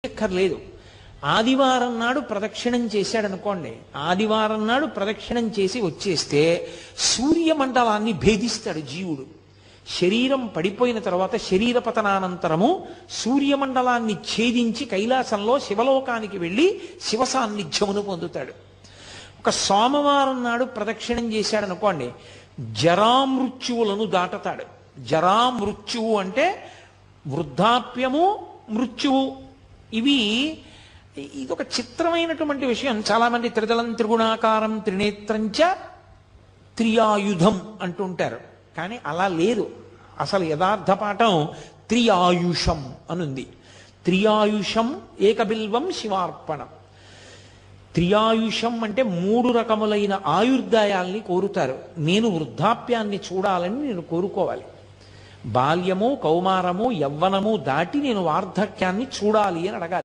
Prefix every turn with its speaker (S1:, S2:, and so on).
S1: అక్కర్లేదు. ఆదివారం నాడు ప్రదక్షిణం చేశాడనుకోండి, ఆదివారం నాడు ప్రదక్షిణం చేసి వచ్చేస్తే సూర్యమండలాన్ని భేదిస్తాడు జీవుడు. శరీరం పడిపోయిన తర్వాత శరీర పతనానంతరము సూర్యమండలాన్ని ఛేదించి కైలాసంలో శివలోకానికి వెళ్ళి శివ సాన్నిధ్యమును పొందుతాడు. ఒక సోమవారం నాడు ప్రదక్షిణం చేశాడనుకోండి, జరామృత్యువులను దాటతాడు. జరామృత్యువు అంటే వృద్ధాప్యము, మృత్యువు. ఇదొక చిత్రమైనటువంటి విషయం. చాలామంది త్రిదళం త్రిగుణాకారం త్రినేత్రంచ త్రియాయుధం అంటుంటారు, కానీ అలా లేదు. అసలు యథార్థ పాఠం త్రియాయుషం అనుంది. త్రియాయుషం ఏకబిల్వం శివార్పణం. త్రియాయుషం అంటే 3 రకములైన ఆయుర్దాయాల్ని కోరుతారు. నేను వృద్ధాప్యాన్ని చూడాలని నేను కోరుకోవాలి. బాల్యము, కౌమారము, యవ్వనము దాటి నేను వార్ధక్యాన్ని చూడాలి అని అడగాలి.